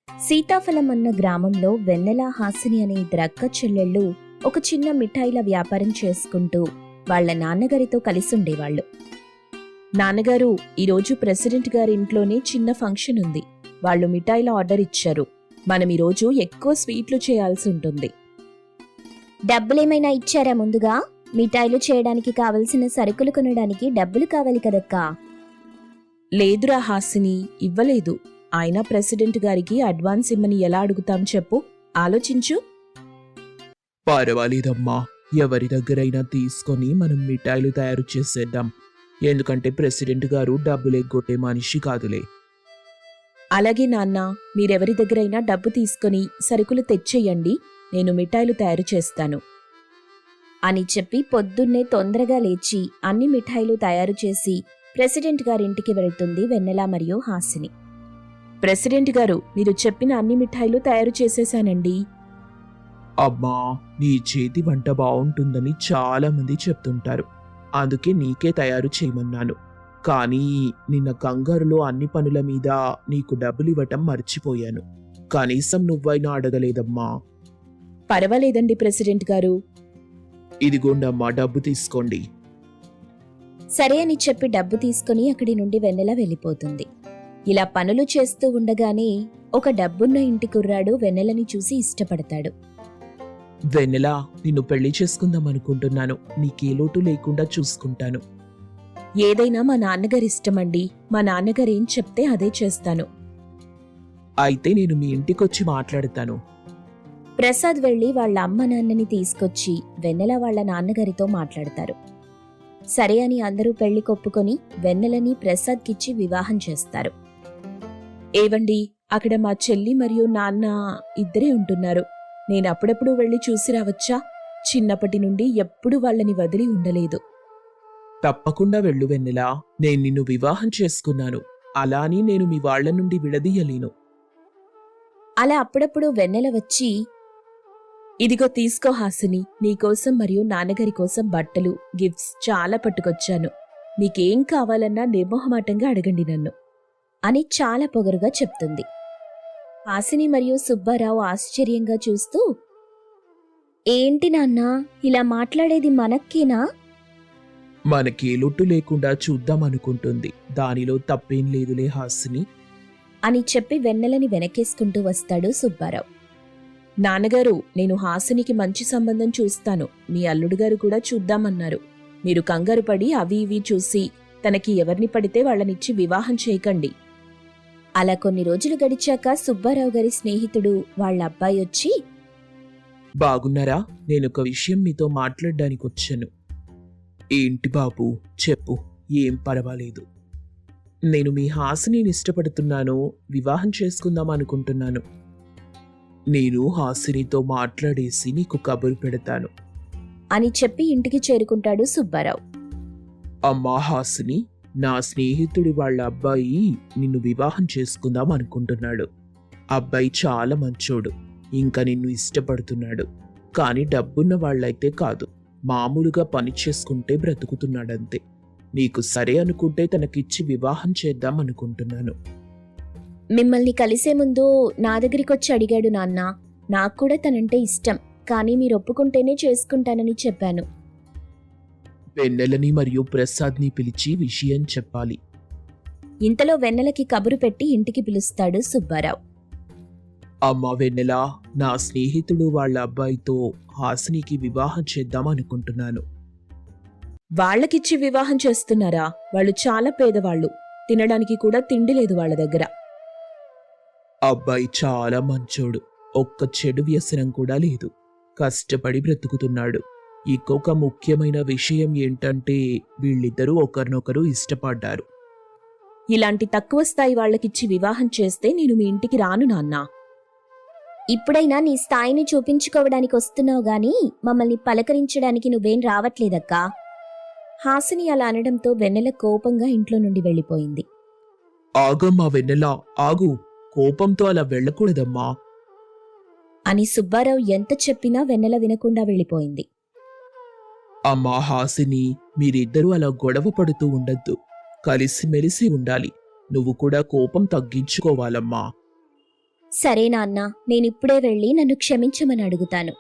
సీతాఫలం అన్న గ్రామంలో వెన్నెల, హాసిని అనే ఇద్దరు అక్క చెల్లెళ్ళు ఒక చిన్న మిఠాయిల వ్యాపారం చేసుకుంటూ వాళ్ళ నాన్నగారితో కలిసుండేవాళ్లు. నాన్నగారు, ఈరోజు ప్రెసిడెంట్ గారి ఇంట్లోనే చిన్న ఫంక్షన్ ఉంది. వాళ్ళు మిఠాయిల ఆర్డర్ ఇచ్చారు. మనం ఈరోజు ఎక్కువ స్వీట్లు చేయాల్సి ఉంటుంది. డబ్బులేమైనా ఇచ్చారా? ముందుగా మిఠాయిలు చేయడానికి కావలసిన సరుకులు కొనడానికి డబ్బులు కావాలి కదక్కా. లేదురా హాసిని, ఇవ్వలేదు. ఆయన ప్రెసిడెంట్ గారికి అడ్వాన్స్ ఇమ్మని ఎలా అడుగుతాం చెప్పు, ఆలోచించు. పర్వాలేదమ్మా, ఎవరి దగ్గరైనా తీసుకొని మనం మిఠాయిలు తయారు చేసేద్దాం. ఎందుకంటే ప్రెసిడెంట్ గారు డబ్బులు ఎగ్గొట్టే మనిషి కాదులే. అలాగే నాన్న, మీరెవరి దగ్గరైనా డబ్బు తీసుకొని సరుకులు తెచ్చేయండి, నేను మిఠాయిలు తయారు చేస్తాను అని చెప్పి పొద్దున్నే తొందరగా లేచి అన్ని మిఠాయిలు తయారు చేసి ప్రెసిడెంట్ గారింటికి వెళ్తుంది వెన్నెల మరియు హాసిని. ప్రెసిడెంట్ గారు, మీరు చెప్పిన అన్ని మిఠాయిలు తయారు చేసేశానండి. అమ్మా, నీ చేతి వంట బావుంటుందని చాలా మంది చెప్తుంటారు. అందుకే నీకే తయారు చేయమన్నాను. కానీ నిన్న కంగారులో అన్ని పనుల మీద నీకు డబ్బులు ఇవ్వటం మర్చిపోయాను. కనీసం నువ్వైనా అడగలేదమ్మా. పర్వాలేదండి ప్రెసిడెంట్ గారు. ఇదిగోండమ్మా, డబ్బు తీసుకోండి. సరే అని చెప్పి డబ్బు తీసుకుని అక్కడి నుండి వెన్నెల వెళ్ళిపోతుంది. ఇలా పనులు చేస్తూ ఉండగానే ఒక డబ్బున్న ఇంటి కుర్రాడు వెన్నెలని చూసి ఇష్టపడతాడు. వెన్నెలా, నిన్ను పెళ్లి చేసుకుందాం అనుకుంటున్నాను. నీకే లోటు లేకుండా చూసుకుంటాను. ఏదైనా మా నాన్నగారి ఇష్టమండి. మా నాన్నగారు ఏం చెప్తే అదే చేస్తాను. అయితే నేను మీ ఇంటికొచ్చి మాట్లాడతాను. ప్రసాద్ వెళ్లి వాళ్ళ అమ్మ నాన్నని తీసుకొచ్చి వెన్నెల వాళ్ళ నాన్నగారితో మాట్లాడతారు. సరే అని అందరూ పెళ్లి కొప్పుకొని వెన్నెలని ప్రసాద్కిచ్చి వివాహం చేస్తారు. ఏవండి, అక్కడ మా చెల్లి మరియు నాన్న ఇద్దరే ఉంటున్నారు. నేను అప్పుడప్పుడు వెళ్లి చూసి రావచ్చా? చిన్నప్పటి నుండి ఎప్పుడూ వాళ్ళని వదిలి ఉండలేదు. తప్పకుండా వెళ్ళు వెన్నెలా. నేను నిన్ను వివాహం చేసుకున్నాను. అలా అని నేను మీ వాళ్ల నుండి విడదీయలేను. అలా అప్పుడప్పుడు వెన్నెల వచ్చి, ఇదిగో తీసుకో హాసిని, నీకోసం మరియు నాన్నగారి కోసం బట్టలు, గిఫ్ట్స్ చాలా పట్టుకొచ్చాను. మీకేం కావాలన్నా నిర్మోహమాటంగా అడగండి నన్ను అని చాలా పొగరుగా చెప్తుంది. హాసిని మరియు సుబ్బారావు ఆశ్చర్యంగా చూస్తూ, ఏంటి నాన్నా ఇలా మాట్లాడేది? మనక్కేనా? మనకే లొట్టు లేకుండా చూద్దామనుకుంటుంది. దానిలో తప్పేం లేదులే హాసిని అని చెప్పి వెన్నెలని వెనకేసుకుంటూ వస్తాడు సుబ్బారావు. నాన్నగారు, నేను హాసినికి మంచి సంబంధం చూస్తాను. మీ అల్లుడుగారు కూడా చూద్దామన్నారు. మీరు కంగారు పడి అవి ఇవి చూసి తనకి ఎవరిని పడితే వాళ్ళనిచ్చి వివాహం చేయకండి. అలా కొన్ని రోజులు గడిచాక సుబ్బారావు గారి స్నేహితుడు వాళ్ళ అబ్బాయి వచ్చి, బాగున్నారా? నేనొక విషయం మీతో మాట్లాడడానికి వచ్చాను. ఏంటి బాబు, చెప్పు. ఏం పర్వాలేదు. నేను మీ హాసిని ఇష్టపడుతున్నాను. వివాహం చేసుకుందాం అనుకుంటున్నాను. నేను హాసినితో మాట్లాడేసి నీకు కబురు పెడతాను అని చెప్పి ఇంటికి చేరుకుంటాడు సుబ్బారావు. అమ్మా హాసిని, నా స్నేహితుడి వాళ్ళ అబ్బాయి నిన్ను వివాహం చేసుకుందాం అనుకుంటున్నాడు. అబ్బాయి చాలా మంచోడు. ఇంకా నిన్ను ఇష్టపడుతున్నాడు. కానీ డబ్బున్న వాళ్ళైతే కాదు. మామూలుగా పని చేసుకుంటే బ్రతుకుతున్నాడంతే. నీకు సరే అనుకుంటే తనకిచ్చి వివాహం చేద్దాం అనుకుంటున్నాను. మిమ్మల్ని కలిసే ముందు నా దగ్గరికొచ్చి అడిగాడు నాన్న. నాకు కూడా తనంటే ఇష్టం, కానీ మీరు ఒప్పుకుంటేనే చేసుకుంటానని చెప్పాను. వెన్నెలని మరియు ప్రసాద్ని పిలిచి విషయం చెప్పాలి. ఇంతలో వెన్నెలకి కబురు పెట్టి ఇంటికి పిలుస్తాడు సుబ్బారావు. అమ్మా వెన్నెలా, నా స్నేహితుడు వాళ్ళ అబ్బాయితో హాసినికి వివాహం చేద్దాం అనుకుంటున్నాను. వాళ్ళకిచ్చి వివాహం చేస్తున్నారా? వాళ్ళు చాలా పేదవాళ్ళు. తినడానికి కూడా తిండి లేదు వాళ్ళ దగ్గర. అబ్బాయి చాలా మంచోడు. ఒక్క చెడు వ్యసనం కూడా లేదు. కష్టపడి బ్రతుకుతున్నాడు. ఇంకొక ముఖ్యమైన విషయం ఏంటంటే వీళ్ళిద్దరూ ఒకరినొకరు ఇష్టపడ్డారు. ఇలాంటి తక్కువ స్థాయి వాళ్ళకిచ్చి వివాహం చేస్తే నేను మీ ఇంటికి రాను నాన్నా. ఇప్పుడైనా నీ స్థాయిని చూపించుకోవడానికి వస్తున్నావు గాని మమ్మల్ని పలకరించడానికి నువ్వేం రావట్లేదక్కా. హాసిని అలా అనడంతో వెన్నెల కోపంగా ఇంట్లో నుండి వెళ్ళిపోయింది. ఆగమ్మా వెన్నెలా, ఆగు. కోపంతో అలా వెళ్ళకూడదమ్మా అని సుబ్బారావు ఎంత చెప్పినా వెన్నెల వినకుండా వెళ్ళిపోయింది. అమ్మా హాసిని, మీరిద్దరూ అలా గొడవ పడుతూ ఉండద్దు. కలిసిమెలిసి ఉండాలి. నువ్వు కూడా కోపం తగ్గించుకోవాలమ్మా. సరే నాన్న, నేనిప్పుడే వెళ్ళి నన్ను క్షమించమని అడుగుతాను.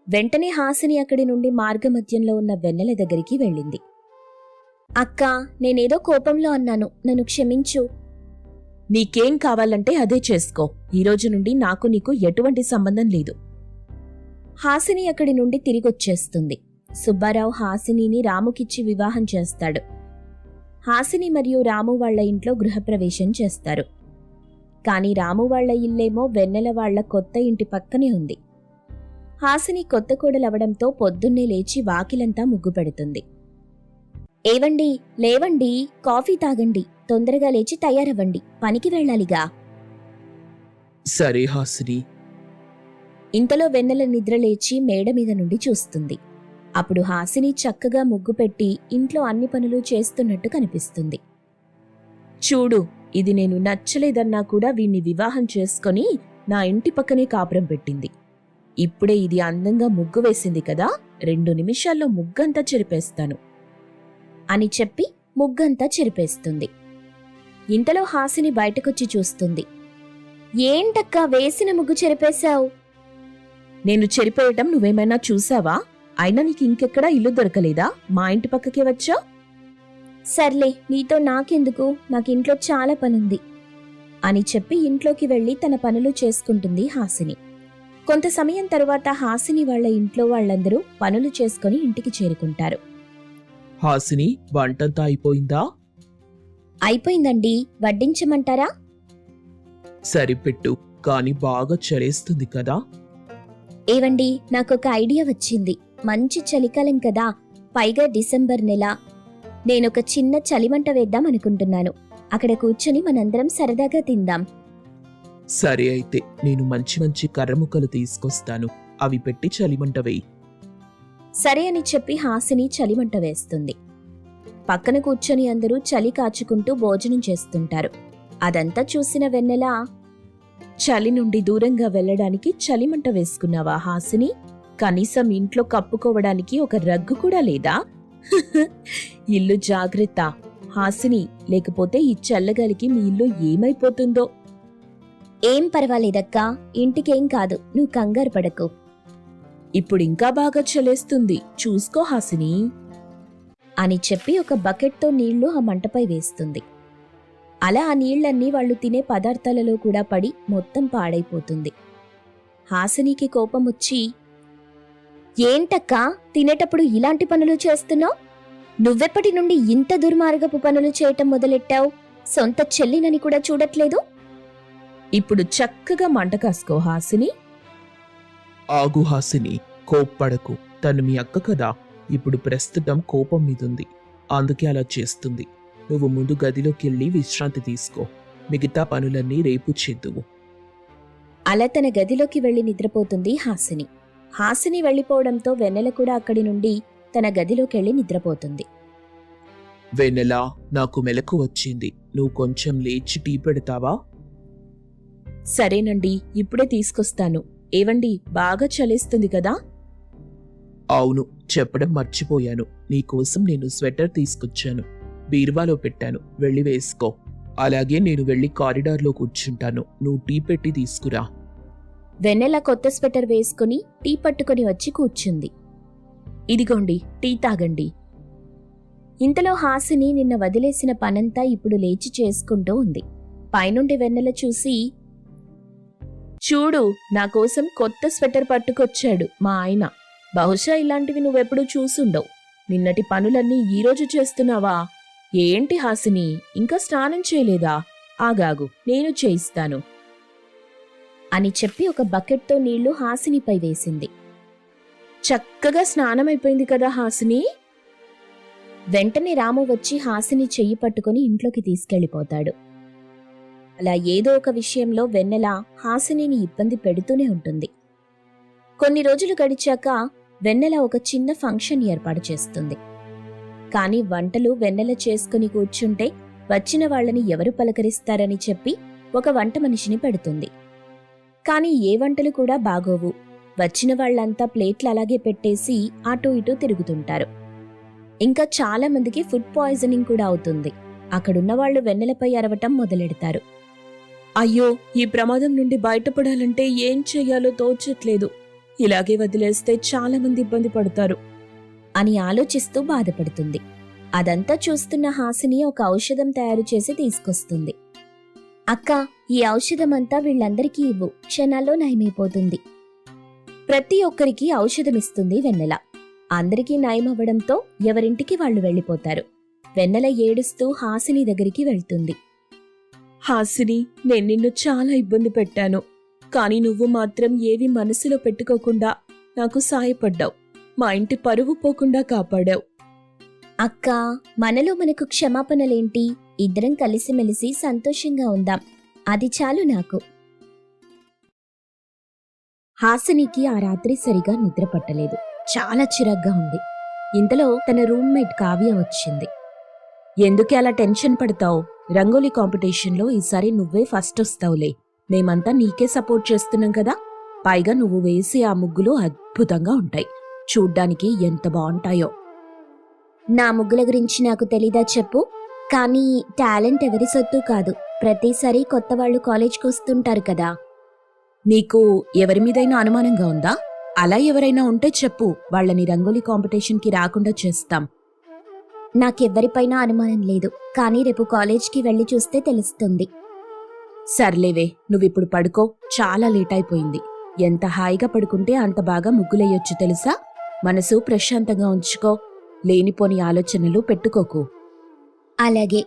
వెంటనే హాసిని అక్కడి నుండి మార్గమధ్యంలో ఉన్న వెన్నెల దగ్గరికి వెళ్ళింది. అక్కా, నేనేదో కోపంలో అన్నాను, నన్ను క్షమించు. నీకేం కావాలంటే అదే చేసుకో. ఈ రోజు నుండి నాకు నీకు ఎటువంటి సంబంధం లేదు. హాసిని అక్కడి నుండి తిరిగొచ్చేస్తుంది. సుబ్బారావు హాసినిని రాముకిచ్చి వివాహం చేస్తాడు. హాసిని మరియు రాము వాళ్ల ఇంట్లో గృహప్రవేశం చేస్తారు. కాని రాము వాళ్ల ఇల్లేమో వెన్నెల వాళ్ల కొత్త ఇంటి పక్కనే ఉంది. హాసిని కొత్త కోడలవడంతో పొద్దున్నే లేచి వాకిలంతా ముగ్గు పెడుతుంది. ఏవండి, లేవండి, కాఫీ తాగండి, తొందరగా లేచి తయారవ్వండి, పనికి వెళ్ళాలిగా. సరే హాసిని. ఇంతలో వెన్నెల నిద్రలేచి మేడ మీద నుండి చూస్తుంది. అప్పుడు హాసిని చక్కగా ముగ్గు పెట్టి ఇంట్లో అన్ని పనులు చేస్తున్నట్టు కనిపిస్తుంది. చూడు, ఇది నేను నచ్చలేదన్నా కూడా వీణ్ణి వివాహం చేసుకొని నా ఇంటి పక్కనే కాపురం పెట్టింది. ఇప్పుడే ఇది అందంగా ముగ్గు వేసింది కదా, 2 నిమిషాల్లో ముగ్గంతా చెరిపేస్తాను అని చెప్పి ముగ్గంతా చెరిపేస్తుంది. ఇంతలో హాసిని బయటకొచ్చి చూస్తుంది. ఏంటక్కా వేసిన ముగ్గు చెరిపేశావు? నేను చెరిపేయటం నువ్వేమైనా చూసావా? అయినా నీకు ఇంకెక్కడా ఇల్లు దొరకలేదా? మా ఇంటి పక్కకే వచ్చా? సర్లే, నీతో నాకెందుకు, నాకింట్లో చాలా పనుంది అని చెప్పి ఇంట్లోకి వెళ్లి తన పనులు చేసుకుంటుంది హాసిని. కొంత సమయం తరువాత హాసిని వాళ్ల ఇంట్లో వాళ్లందరూ పనులు చేసుకుని ఇంటికి చేరుకుంటారు. హాసిని, వంటంతా అయిపోయిందా? అయిపోయిందండి, వడ్డించమంటారా? సరిపెట్టు, కాని బాగా చలేస్తుంది కదా. ఏవండి, నాకొక ఐడియా వచ్చింది. మంచి చలికాలం కదా, పైగా డిసెంబర్ నెల. నేనొక చిన్న చలిమంట వేద్దాం అనుకుంటున్నాను. అక్కడ కూర్చొని మనందరం సరదాగా తిందాం. సరే అయితే, నేను మంచి మంచి కర్రముక్కలు తీసుకొస్తాను. అవి పెట్టి చలిమంట వేయి. సరే అని చెప్పి హాసిని చలిమంట వేస్తుంది. పక్కన కూర్చొని అందరూ చలి కాచుకుంటూ భోజనం చేస్తుంటారు. అదంతా చూసిన వెన్నెల, చలి నుండి దూరంగా వెళ్ళడానికి చలిమంట వేసుకున్నావా హాసిని? కనీసం ఇంట్లో కప్పుకోవడానికి ఒక రగ్గు కూడా లేదా? ఇల్లు జాగ్రత్త హాసిని, లేకపోతే ఈ చల్లగాలికి మీ ఇల్లు ఏమైపోతుందో. ఏం పర్వాలేదక్కా, ఇంటికేం కాదు, నువ్వు కంగారు పడకు. ఇప్పుడింకా బాగా చలేస్తుంది, చూసుకో హాసిని అని చెప్పి ఒక బకెట్తో నీళ్లు ఆ మంటపై వేస్తుంది. అలా ఆ నీళ్లన్నీ వాళ్లు తినే పదార్థాలలో కూడా పడి మొత్తం పాడైపోతుంది. హాసినికి కోపం వచ్చి, ఏంటక్కా, తినేటప్పుడు ఇలాంటి పనులు చేస్తున్నావు? నువ్వెప్పటి నుండి ఇంత దుర్మార్గపు పనులు చేయటం మొదలెట్టావు? సొంత చెల్లినని కూడా చూడట్లేదు? ఇప్పుడు చక్కగా మంట కాసుకో హాసిని. ఆగు హాసిని, కోప్పడకు. తను మీ అక్క కదా, ఇప్పుడు ప్రస్తుతం కోపం మీదుంది, అందుకే అలా చేస్తుంది. నువ్వు ముందు గదిలోకెళ్ళి విశ్రాంతి తీసుకో. మిగతా పనులన్నీ రేపు చేద్దువు. అలా తన గదిలోకి వెళ్లి నిద్రపోతుంది హాసిని. హాసిని వెళ్లిపోవడంతో వెన్నెల కూడా అక్కడి నుండి తన గదిలోకెళ్లి నిద్రపోతుంది. వెన్నెలా, నాకు మెలకు వచ్చింది. నువ్వు కొంచెం లేచి టీ పెడతావా? సరేనండి, ఇప్పుడే తీసుకొస్తాను. ఏవండి, బాగా చలేస్తుంది కదా? అవును, చెప్పడం మర్చిపోయాను. నీకోసం నేను స్వెటర్ తీసుకొచ్చాను. బీరువాలో పెట్టాను, వెళ్ళి వేసుకో. అలాగే నేను వెళ్ళి కారిడార్లో కూర్చుంటాను. నువ్వు టీ పెట్టి తీసుకురా. వెన్నెల కొత్త స్వెటర్ వేసుకుని టీ పట్టుకుని వచ్చి కూర్చుంది. ఇదిగోండి, టీ తాగండి. ఇంతలో హాసిని నిన్న వదిలేసిన పనంతా ఇప్పుడు లేచి చేసుకుంటూ ఉంది. పైనుండి వెన్నెల చూసి, చూడు, నా కోసం కొత్త స్వెటర్ పట్టుకొచ్చాడు మా ఆయన. బహుశా ఇలాంటివి నువ్వెప్పుడూ చూసుండవు. నిన్నటి పనులన్నీ ఈరోజు చేస్తున్నావా? ఏంటి హాసిని, ఇంకా స్నానం చేయలేదా? ఆగాగు, నేను చేయిస్తాను అని చెప్పి ఒక బకెట్తో నీళ్లు హాసినిపై వేసింది. చక్కగా స్నానమైపోయింది కదా హాసిని? వెంటనే రాము వచ్చి హాసిని చెయ్యి పట్టుకుని ఇంట్లోకి తీసుకెళ్లిపోతాడు. అలా ఏదో ఒక విషయంలో వెన్నెల హాసినిని ఇబ్బంది పెడుతూనే ఉంటుంది. కొన్ని రోజులు గడిచాక వెన్నెల ఒక చిన్న ఫంక్షన్ ఏర్పాటు చేస్తుంది. కాని వంటలు వెన్నెల చేసుకుని కూర్చుంటే వచ్చిన వాళ్ళని ఎవరు పలకరిస్తారని చెప్పి ఒక వంట మనిషిని పెడుతుంది. కాని ఏ వంటలు కూడా బాగోవు. వచ్చిన వాళ్లంతా ప్లేట్లు అలాగే పెట్టేసి అటూ ఇటూ తిరుగుతుంటారు. ఇంకా చాలా మందికి ఫుడ్ పాయిజనింగ్ కూడా అవుతుంది. అక్కడున్న వాళ్ళు వెన్నెలపై అరవటం మొదలెడతారు. అయ్యో, ఈ ప్రమాదం నుండి బయటపడాలంటే ఏం చెయ్యాలో తోచట్లేదు. ఇలాగే వదిలేస్తే చాలా మంది ఇబ్బంది పడతారు అని ఆలోచిస్తూ బాధపడుతుంది. అదంతా చూస్తున్న హాసిని ఒక ఔషధం తయారు చేసి తీసుకొస్తుంది. అక్క, ఈ ఔషధమంతా వీళ్ళందరికీ ఇవ్వు, క్షణాల్లో నయమైపోతుంది. ప్రతి ఒక్కరికి ఔషధమిస్తుంది వెన్నెల. అందరికీ నయమవ్వడంతో ఎవరింటికి వాళ్ళు వెళ్ళిపోతారు. వెన్నెల ఏడుస్తూ హాసిని దగ్గరికి వెళ్తుంది. హాసిని, నేను నిన్ను చాలా ఇబ్బంది పెట్టాను. కానీ నువ్వు మాత్రం ఏవి మనసులో పెట్టుకోకుండా నాకు సాయపడ్డావు. మా ఇంటి పరువు పోకుండా కాపాడావు. అక్క, మనలో మనకు క్షమాపణలేంటి? ఇద్దరం కలిసిమెలిసి సంతోషంగా ఉందాం, అది చాలు నాకు. హాసినికి ఆ రాత్రి సరిగా నిద్ర పట్టలేదు. చాలా చిరాగ్గా ఉంది. ఇంతలో తన రూమ్మేట్ కావ్య వచ్చింది. ఎందుకే అలా టెన్షన్ పడతావు? రంగోలీ కాంపిటీషన్లో ఈసారి నువ్వే ఫస్ట్ వస్తావులే. మేమంతా నీకే సపోర్ట్ చేస్తున్నాం కదా. పైగా నువ్వు వేసే ఆ ముగ్గులు అద్భుతంగా ఉంటాయి. చూడ్డానికి ఎంత బాగుంటాయో. నా ముగ్గుల గురించి నాకు తెలీదా చెప్పు? కానీ టాలెంట్ ఎవరి సొత్తు కాదు. ప్రతిసారి కొత్త వాళ్ళు కాలేజ్కి వస్తుంటారు కదా. నీకు ఎవరి మీదైనా అనుమానంగా ఉందా? అలా ఎవరైనా ఉంటే చెప్పు, వాళ్ళని రంగోలీ కాంపిటీషన్కి రాకుండా చేస్తాం. నాకెవ్వరిపైనా అనుమానం లేదు, కానీ రేపు కాలేజ్కి వెళ్ళి చూస్తే తెలుస్తుంది. సర్లేవే, నువ్విప్పుడు పడుకో. చాలా లేట్ అయిపోయింది. ఎంత హాయిగా పడుకుంటే అంత బాగా ముగ్గులేయొచ్చు తెలుసా. మనసు ప్రశాంతంగా ఉంచుకో. లేనిపోని ఆలోచనలు పెట్టుకోకు. అలాగే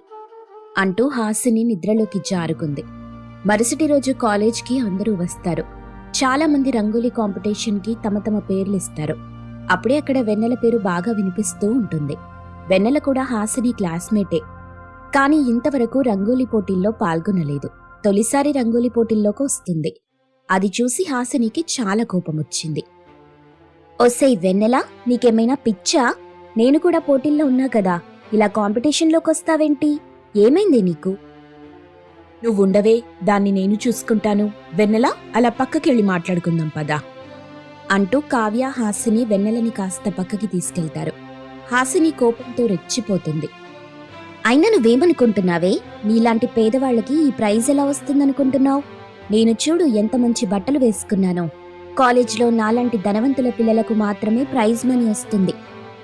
అంటూ హాసిని నిద్రలోకి జారుకుంది. మరుసటి రోజు కాలేజ్కి అందరూ వస్తారు. చాలా మంది రంగోలీ కాంపిటీషన్కి తమ తమ పేర్లిస్తారు. అప్పుడే అక్కడ వెన్నెల పేరు బాగా వినిపిస్తూ ఉంటుంది. వెన్నెల కూడా హాసిని క్లాస్మేటే. కానీ ఇంతవరకు రంగోలీ పోటీల్లో పాల్గొనలేదు. తొలిసారి రంగోలీ పోటీల్లోకి వస్తుంది. అది చూసి హాసినికి చాలా కోపం వచ్చింది. ఒసేయ్ వెన్నెల, నీకేమైనా పిచ్చా? నేను కూడా పోటీల్లో ఉన్నా కదా, ఇలా కాంపిటీషన్లోకి వస్తావేంటి? ఏమైంది నీకు? నువ్వుండవే, దాన్ని నేను చూసుకుంటాను. వెన్నెల, అలా పక్కకెళ్ళి మాట్లాడుకుందాం పదా అంటూ కావ్య హాసిని వెన్నెలని కాస్త పక్కకి తీసుకెళ్తారు. హాసిని కోపంతో రెచ్చిపోతుంది. అయినా నువ్వేమనుకుంటున్నావే? నీలాంటి పేదవాళ్లకి ఈ ప్రైజ్ ఎలా వస్తుందనుకుంటున్నావు? నేను చూడు ఎంత మంచి బట్టలు వేసుకున్నానో. కాలేజ్లో నాలాంటి ధనవంతుల పిల్లలకు మాత్రమే ప్రైజ్ మనీ వస్తుంది.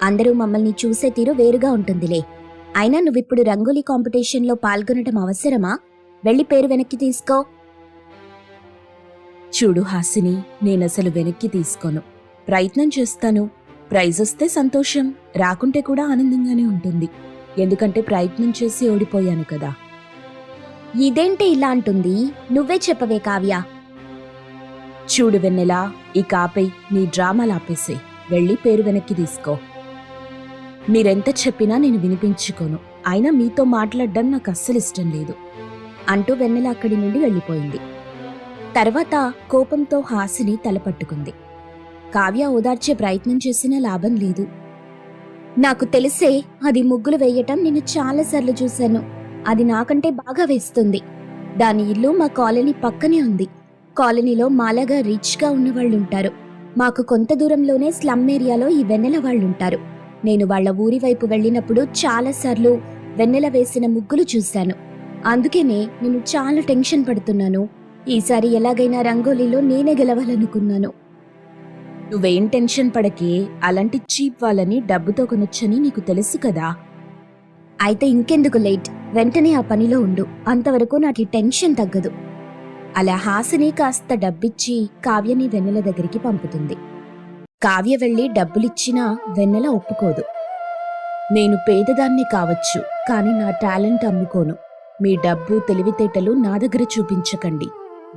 అందరూ మమ్మల్ని చూసే తీరు వేరుగా ఉంటుందిలే. అయినా నువ్విప్పుడు రంగోలీ కాంపిటీషన్లో పాల్గొనటం అవసరమా? వెళ్ళి పేరు వెనక్కి తీసుకో. చూడు హాసిని, నేనసలు వెనక్కి తీసుకోను. ప్రయత్నం చేస్తాను. ప్రైజ్ వస్తే సంతోషం, రాకుంటే కూడా ఆనందంగానే ఉంటుంది. ఎందుకంటే ప్రయత్నం చేసి ఓడిపోయాను కదా. ఇదేంటి ఇలా అంటుంది? నువ్వే చెప్పవే కావ్య. చూడు వెన్నెలా, ఈ కాపై నీ డ్రామాలు ఆపేసే. వెళ్ళి పేరు వెనక్కి తీసుకో. మీరెంత చెప్పినా నేను వినిపించుకోను. అయినా మీతో మాట్లాడడం నాకు అస్సలు ఇష్టం లేదు అంటూ వెన్నెల అక్కడి నుండి వెళ్ళిపోయింది. తర్వాత కోపంతో హాసిని తలపట్టుకుంది. కావ్య ఓదార్చే ప్రయత్నం చేసినా లాభం లేదు. నాకు తెలిసే, అది ముగ్గులు వేయటం నేను చాలాసార్లు చూశాను. అది నాకంటే బాగా వేస్తుంది. దాని ఇల్లు మా కాలనీ పక్కనే ఉంది. కాలనీలో మాలాగా రిచ్గా ఉన్నవాళ్లుంటారు. మాకు కొంత దూరంలోనే స్లమ్ ఏరియాలో ఈ వెన్నెల వాళ్ళుంటారు. నేను వాళ్ల ఊరి వైపు వెళ్ళినప్పుడు చాలాసార్లు వెన్నెల వేసిన ముగ్గులు చూశాను. అందుకేనే నేను చాలా టెన్షన్ పడుతున్నాను. ఈసారి ఎలాగైనా రంగోలీలో నేనే గెలవాలనుకున్నాను. నువ్వేం టెన్షన్ పడకే. అలాంటి చీప్ వాళ్ళని డబ్బుతో కొనొచ్చని నీకు తెలుసు కదా. అయితే ఇంకెందుకు లేట్, వెంటనే ఆ పనిలో ఉండు. అంతవరకు నాకు ఈ టెన్షన్ తగ్గదు. అలా హాసిని కాస్త డబ్బిచ్చి కావ్యని వెన్నెల దగ్గరికి పంపుతుంది. కావ్య వెళ్లి డబ్బులిచ్చినా వెన్నెల ఒప్పుకోదు. నేను పేదదాన్ని కావచ్చు, కానీ నా టాలెంట్ అమ్ముకోను. మీ డబ్బు తెలివితేటలు నా దగ్గర చూపించకండి.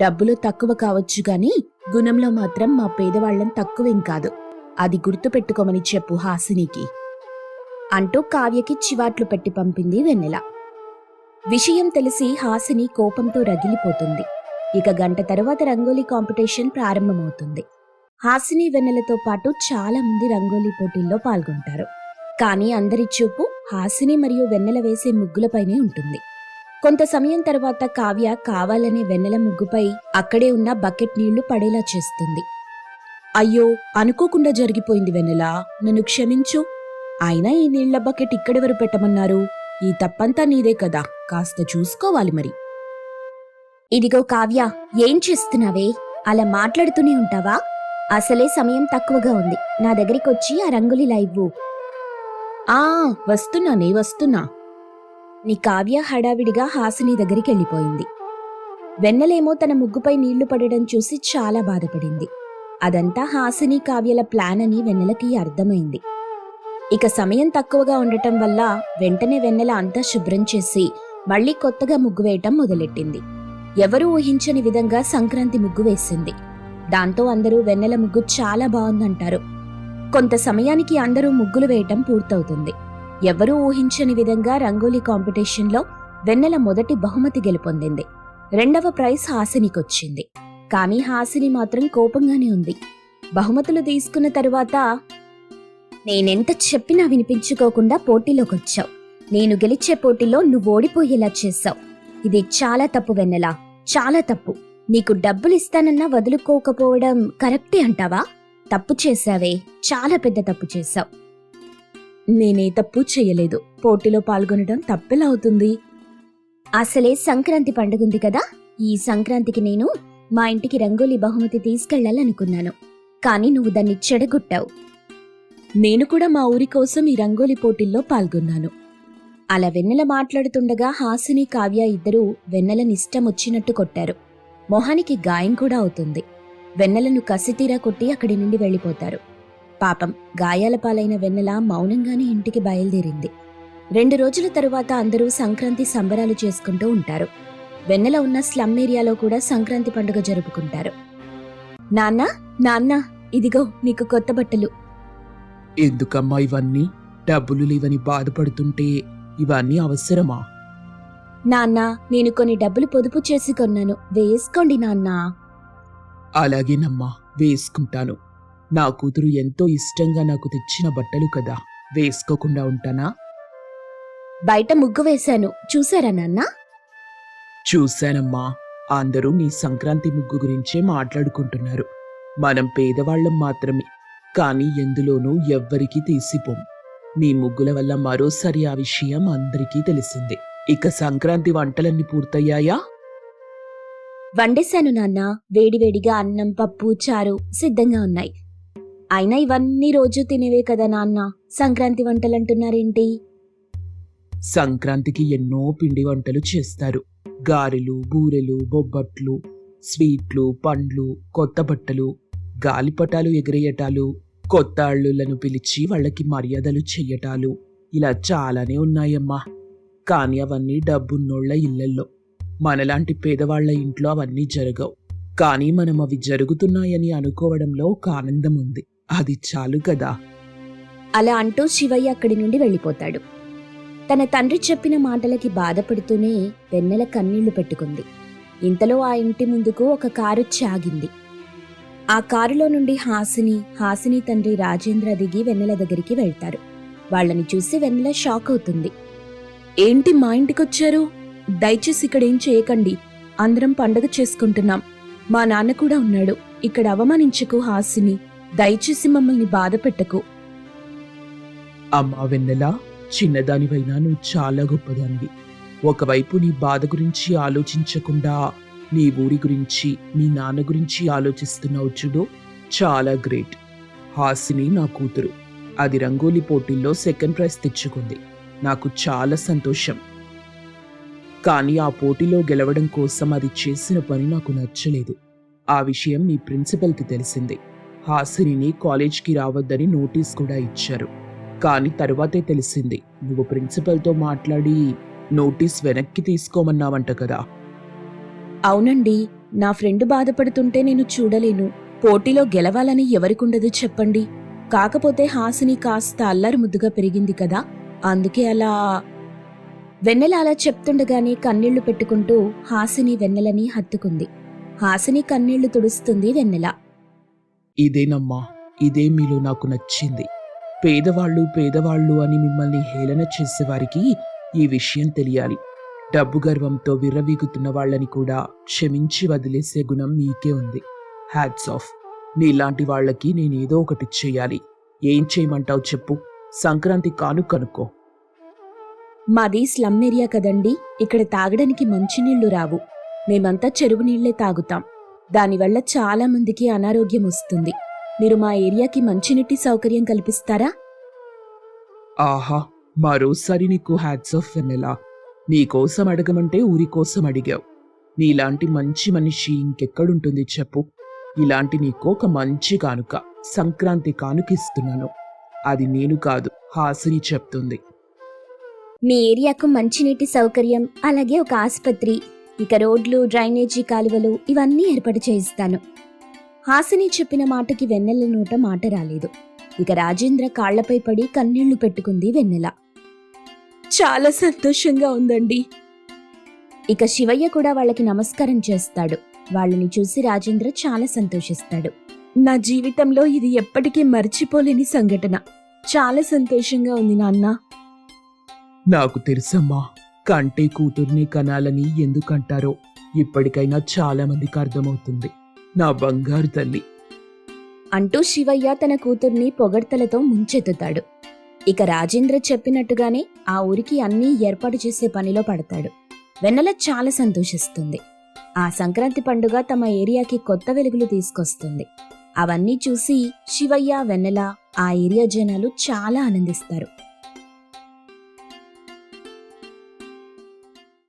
డబ్బులు తక్కువ కావచ్చు గాని గుణంలో మాత్రం మా పేదవాళ్లం తక్కువేం కాదు. అది గుర్తుపెట్టుకోమని చెప్పు హాసినికి అంటూ కావ్యకి చివాట్లు పెట్టి పంపింది వెన్నెల. విషయం తెలిసి హాసిని కోపంతో రగిలిపోతుంది. ఇక గంట తర్వాత రంగోలీ కాంపిటీషన్ ప్రారంభమవుతుంది. హాసిని వెన్నెలతో పాటు చాలా మంది రంగోలీ పోటీల్లో పాల్గొంటారు. కానీ అందరి చూపు హాసిని మరియు వెన్నెల వేసే ముగ్గులపైనే ఉంటుంది. కొంత సమయం తర్వాత కావ్య కావాలనే వెన్నెల ముగ్గుపై అక్కడే ఉన్న బకెట్ నీళ్లు పడేలా చేస్తుంది. అయ్యో, అనుకోకుండా జరిగిపోయింది వెన్నెల, నన్ను క్షమించు. అయినా ఈ నీళ్ల బకెట్ ఇక్కడెవరు పెట్టమన్నారు? ఈ తప్పంతా నీదే కదా, కాస్త చూసుకోవాలి మరి. ఇదిగో కావ్య, ఏం చేస్తున్నావే? అలా మాట్లాడుతూనే ఉంటావా? అసలే సమయం తక్కువగా ఉంది. నా దగ్గరికొచ్చి ఆ రంగులిలా ఇవ్వు. వస్తున్నా. నీ కావ్య హడావిడిగా హాసిని దగ్గరికి వెళ్ళిపోయింది. వెన్నెలేమో తన ముగ్గుపై నీళ్లు పడడం చూసి చాలా బాధపడింది. అదంతా హాసిని కావ్యల ప్లాన్ అని వెన్నెలకి అర్థమైంది. ఇక సమయం తక్కువగా ఉండటం వల్ల వెంటనే వెన్నెల అంతా శుభ్రం చేసి మళ్లీ కొత్తగా ముగ్గు వేయటం మొదలెట్టింది. ఎవరూ ఊహించని విధంగా సంక్రాంతి ముగ్గు వేసింది. దాంతో అందరూ వెన్నెల ముగ్గు చాలా బాగుందంటారు. కొంత సమయానికి అందరూ ముగ్గులు వేయటం పూర్తవుతుంది. ఎవరూ ఊహించని విధంగా రంగోలీ కాంపిటీషన్లో వెన్నెల మొదటి బహుమతి గెలుపొందింది. రెండవ ప్రైజ్ హాసినికొచ్చింది. కానీ హాసిని మాత్రం కోపంగానే ఉంది. బహుమతులు తీసుకున్న తరువాత, నేనెంత చెప్పినా వినిపించుకోకుండా పోటీలోకొచ్చావు. నేను గెలిచే పోటీలో నువ్వు ఓడిపోయేలా చేశావు. ఇది చాలా తప్పు వెన్నెలా, చాలా తప్పు. నీకు డబ్బులిస్తానన్నా వదులుకోకపోవడం కరెక్టే అంటావా? తప్పు చేశావే, చాలా పెద్ద తప్పు చేశావు. నేనే తప్పు చెయ్యలేదు. పోటీలో పాల్గొనడం తప్పెలా అవుతుంది? అసలే సంక్రాంతి పండుగుంది కదా, ఈ సంక్రాంతికి నేను మా ఇంటికి రంగోలీ బహుమతి తీసుకెళ్లాలనుకున్నాను. కానీ నువ్వు దాన్ని చెడగొట్టావు. నేను కూడా మా ఊరి కోసం ఈ రంగోలీ పోటీల్లో పాల్గొన్నాను. అలా వెన్నెల మాట్లాడుతుండగా హాసిని కావ్య ఇద్దరూ వెన్నెలనిష్టం వచ్చినట్టు కొట్టారు. మొహానికి గాయం కూడా అవుతుంది. వెన్నెలను కసితీరా కొట్టి అక్కడి నుండి వెళ్లిపోతారు. పాపం, గాయాల పాలైన వెన్నెల మౌనంగానే ఇంటికి బయలుదేరింది. 2 రోజుల తరువాత అందరూ సంక్రాంతి సంబరాలు చేసుకుంటూ ఉంటారు. వెన్నెల ఉన్న స్లమ్ ఏరియాలో కూడా సంక్రాంతి పండుగ జరుపుకుంటారు. నాన్నా, ఇదిగో నీకు కొత్త బట్టలు. ఎందుకమ్మా ఇవన్నీ? డబ్బులు లేవని బాధపడుతుంటే ఇవన్నీ అవసరమా? నాన్నా, నేను కొన్ని డబ్బులు పొదుపు చేసి కొన్నాను, వేసుకోండి నాన్నా. అలాగేనమ్మా, వేసుకుంటాను. నా కూతురు ఎంతో ఇష్టంగా నాకు తెచ్చిన బట్టలు కదా, వేసుకోకుండా ఉంటానా? బయట ముగ్గు వేశాను, చూసారా నాన్నా? చూశానమ్మా. అందరూ నీ సంక్రాంతి ముగ్గు గురించే మాట్లాడుకుంటున్నారు. మనం పేదవాళ్లం మాత్రమే, కానీ ఎందులోనూ ఎవ్వరికీ తీసిపోం. నీ ముగ్గుల వల్ల మరోసారి ఆ విషయం అందరికీ తెలిసింది. ఇక సంక్రాంతి వంటలన్నీ పూర్తయ్యాయా? వండేశాను నాన్నా. వేడివేడిగా అన్నం, పప్పు, చారు సిద్ధంగా ఉన్నాయి. అయినా ఇవన్నీ రోజు తినేవే కదా నాన్న, సంక్రాంతి వంటలంటున్నారేంటి? సంక్రాంతికి ఎన్నో పిండి వంటలు చేస్తారు. గారెలు, బూరెలు, బొబ్బట్లు, స్వీట్లు, పండ్లు, కొత్త బట్టలు, గాలిపటాలు ఎగిరేయటాలు, కొత్త అల్లుళ్లను పిలిచి వాళ్ళకి మర్యాదలు చెయ్యటాలు, ఇలా చాలానే ఉన్నాయమ్మా. కానీ అవన్నీ డబ్బున్నోళ్ల ఇళ్లల్లో. మనలాంటి పేదవాళ్ల ఇంట్లో అవన్నీ జరగవు. కానీ మనం అవి జరుగుతున్నాయని అనుకోవడంలో ఒక ఆనందం ఉంది. అది చాలు కదా. అలా అంటూ శివయ్య అక్కడి నుండి వెళ్ళిపోతాడు. తన తండ్రి చెప్పిన మాటలకి బాధపడుతూనే వెన్నెల కన్నీళ్లు పెట్టుకుంది. ఇంతలో ఆ ఇంటి ముందుకు ఒక కారొచ్చి ఆగింది. ఆ కారులో నుండి హాసిని తండ్రి రాజేంద్ర దిగి వెన్నెల దగ్గరికి వెళ్తారు. వాళ్ళని చూసి వెన్నెల షాక్ అవుతుంది. ఏంటి మా ఇంటికొచ్చారు? దయచేసి ఇక్కడేం చేయకండి. అందరం పండగ చేసుకుంటున్నాం. మా నాన్న కూడా ఉన్నాడు. ఇక్కడ అవమానించకు హాసిని. దయచేసి మమ్మల్ని బాధ పెట్టకు. అమ్మా వెన్నెల, చిన్నదానివైనా నువ్వు చాలా గొప్పదానివి. ఒకవైపు నీ బాధ గురించి ఆలోచించకుండా నీ ఊరి గురించి, మీ నాన్న గురించి ఆలోచిస్తున్నావు చూడు, చాలా గ్రేట్. హాసిని నా కూతురు. అది రంగోలీ పోటీల్లో 2nd ప్రైజ్ తెచ్చుకుంది. నాకు చాలా సంతోషం. కానీ ఆ పోటీలో గెలవడం కోసం అది చేసిన పని నాకు నచ్చలేదు. ఆ విషయం మీ ప్రిన్సిపల్కి తెలిసింది. హాసినిని కాలేజ్కి రావద్దని నోటీస్ కూడా ఇచ్చారు. కానీ తరువాతే తెలిసింది, నువ్వు ప్రిన్సిపల్తో మాట్లాడి నోటీస్ వెనక్కి తీసుకోమన్నావంట కదా. అవునండి, నా ఫ్రెండ్ బాధపడుతుంటే నేను చూడలేను. పోటీలో గెలవాలని ఎవరికుండదు చెప్పండి. కాకపోతే హాసిని కాస్త అల్లరి ముద్దుగా పెరిగింది కదా, అందుకే అలా. వెన్నెల అలా చెప్తుండగానే కన్నీళ్లు పెట్టుకుంటూ హాసిని వెన్నెలని హత్తుకుంది. హాసిని కన్నీళ్లు తుడుస్తుంది వెన్నెల. ఇదేనమ్మా, ఇదే మీలో నాకు నచ్చింది. పేదవాళ్ళు అని మిమ్మల్ని హేళన చేసేవారికి ఈ విషయం తెలియాలి. డబ్బు గర్వంతో విర్రవీగుతున్న వాళ్ళని కూడా క్షమించి వదిలేసే గుణం మీకే ఉంది. Hats off. నీలాంటి వాళ్ళకి నేనేదో ఒకటి చెయ్యాలి. ఏం చేయమంటావు చెప్పు? సంక్రాంతి కనుక్కో. మాది స్లమ్ ఏరియా కదండి, ఇక్కడ తాగడానికి మంచినీళ్లు రావు. మేమంతా చెరువు నీళ్లే తాగుతాం. దానివల్ల చాలా మందికి అనారోగ్యం వస్తుంది. మీరు మా ఏరియాకి మంచినీటి సౌకర్యం కల్పిస్తారా? ఆహా, మరోసారి నీకు హ్యాట్స్ ఆఫ్ వెన్నెలా. నీకోసం అడగమంటే ఊరి కోసం అడిగావు. నీలాంటి మంచి మనిషి ఇంకెక్కడుంటుంది చెప్పు. ఇలాంటి నీకు ఒక మంచి కానుక, సంక్రాంతి కానుకిస్తున్నాను. అది నేను కాదు, హాసిని చెప్తుంది. మీ ఏరియాకు మంచినీటి సౌకర్యం, అలాగే ఒక ఆసుపత్రి, ఇక రోడ్లు, డ్రైనేజీ కాలువలు ఇవన్నీ ఏర్పాటు చేయిస్తాను. హాసిని చెప్పిన మాటకి వెన్నెల నోట మాట రాలేదు. ఇక రాజేంద్ర కాళ్లపై పడి కన్నీళ్లు పెట్టుకుంది వెన్నెల. చాలా సంతోషంగా ఉందండి. ఇక శివయ్య కూడా వాళ్ళకి నమస్కారం చేస్తాడు. వాళ్ళని చూసి రాజేంద్ర చాలా సంతోషిస్తాడు. నా జీవితంలో ఇది ఎప్పటికీ మర్చిపోలేని సంఘటన. చాలా సంతోషంగా ఉంది నాన్న. నాకు తెలుసమ్మా, కంటే కూతుర్ని కనాలని ఎందుకంటారో ఇప్పటికైనా చాలా మందికి అర్థమవుతుంది. నా బంగారు తల్లి అంటూ శివయ్య తన కూతుర్ని పొగడ్తలతో ముంచెత్తుతాడు. ఇక రాజేంద్ర చెప్పినట్టుగానే ఆ ఊరికి అన్నీ ఏర్పాటు చేసే పనిలో పడతాడు. వెన్నెల చాలా సంతోషిస్తుంది. ఆ సంక్రాంతి పండుగ తమ ఏరియాకి కొత్త వెలుగులు తీసుకొస్తుంది. అవన్నీ చూసి శివయ్య, వెన్నెల, ఆ ఏరియా జనాలు చాలా ఆనందిస్తారు.